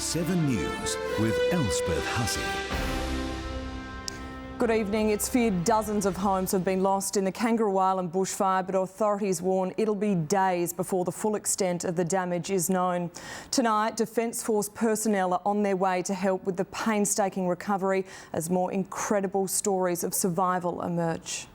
7 News with Elspeth Hussey. Good evening. It's feared dozens of homes have been lost in the Kangaroo Island bushfire, but authorities warn it'll be days before the full extent of the damage is known. Tonight, Defence Force personnel are on their way to help with the painstaking recovery as more incredible stories of survival emerge.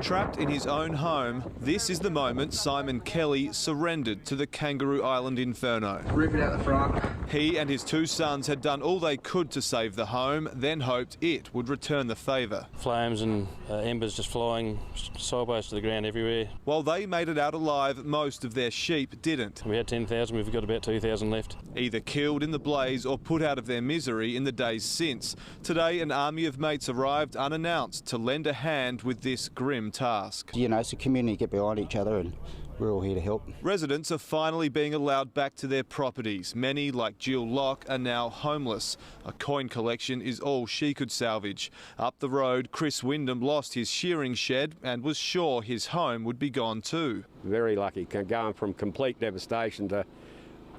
Trapped in his own home, this is the moment Simon Kelly surrendered to the Kangaroo Island inferno. Rip it out the front. He and his 2 sons had done all they could to save the home, then hoped it would return the favour. Flames and embers just flying sideways to the ground everywhere. While they made it out alive, most of their sheep didn't. We had 10,000, we've got about 2,000 left. Either killed in the blaze or put out of their misery in the days since. Today, an army of mates arrived unannounced to lend a hand with this grim task. You know, it's a community, get behind each other and we're all here to help. Residents are finally being allowed back to their properties. Many, like Jill Locke, are now homeless. A coin collection is all she could salvage. Up the road, Chris Wyndham lost his shearing shed and was sure his home would be gone too. Very lucky, going from complete devastation to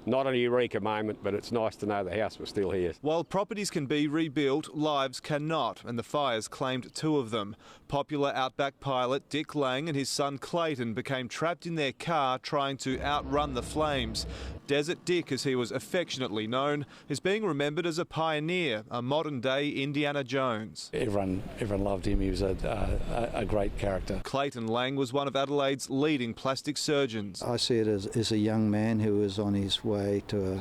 not a eureka moment, but it's nice to know the house was still here. While properties can be rebuilt, lives cannot, and the fires claimed 2 of them. Popular Outback pilot Dick Lang and his son Clayton became trapped in their car trying to outrun the flames. Desert Dick, as he was affectionately known, is being remembered as a pioneer, a modern-day Indiana Jones. Everyone loved him. He was a great character. Clayton Lang was one of Adelaide's leading plastic surgeons. I see it as a young man who was on his way to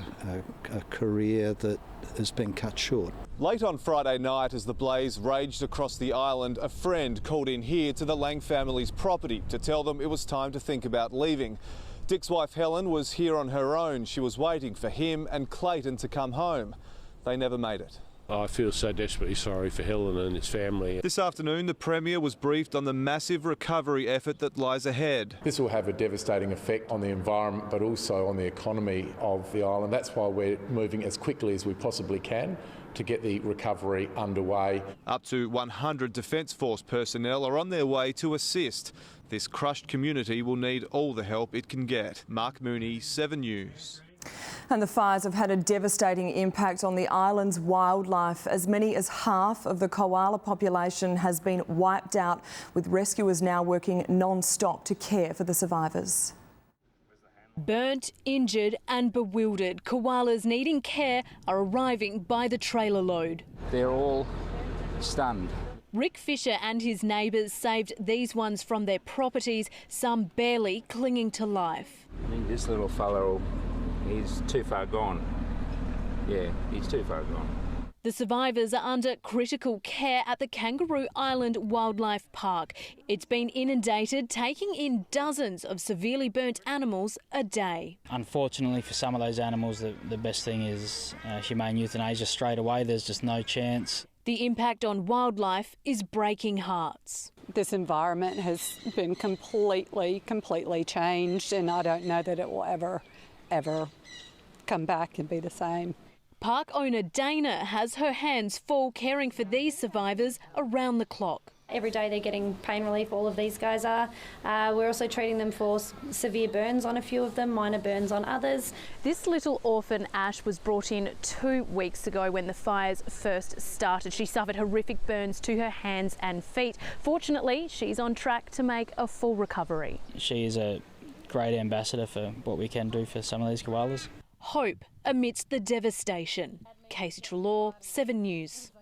a career that has been cut short. Late on Friday night, as the blaze raged across the island, a friend called in here to the Lang family's property to tell them it was time to think about leaving. Dick's wife Helen was here on her own. She was waiting for him and Clayton to come home. They never made it. I feel so desperately sorry for Helen and his family. This afternoon, the Premier was briefed on the massive recovery effort that lies ahead. This will have a devastating effect on the environment, but also on the economy of the island. That's why we're moving as quickly as we possibly can to get the recovery underway. Up to 100 Defence Force personnel are on their way to assist. This crushed community will need all the help it can get. Mark Mooney, 7 News. And the fires have had a devastating impact on the island's wildlife. As many as half of the koala population has been wiped out, with rescuers now working non-stop to care for the survivors. Burnt, injured and bewildered, koalas needing care are arriving by the trailer load. They're all stunned. Rick Fisher and his neighbours saved these ones from their properties, some barely clinging to life. I think this little fellow, he's too far gone. Yeah, he's too far gone. The survivors are under critical care at the Kangaroo Island Wildlife Park. It's been inundated, taking in dozens of severely burnt animals a day. Unfortunately for some of those animals, the best thing is humane euthanasia straight away. There's just no chance. The impact on wildlife is breaking hearts. This environment has been completely changed, and I don't know that it will ever come back and be the same. Park owner Dana has her hands full caring for these survivors around the clock. Every day they're getting pain relief, all of these guys are. We're also treating them for severe burns on a few of them, minor burns on others. This little orphan Ash was brought in 2 weeks ago when the fires first started. She suffered horrific burns to her hands and feet. Fortunately, she's on track to make a full recovery. She is a great ambassador for what we can do for some of these koalas. Hope amidst the devastation. Treloar, 7 News.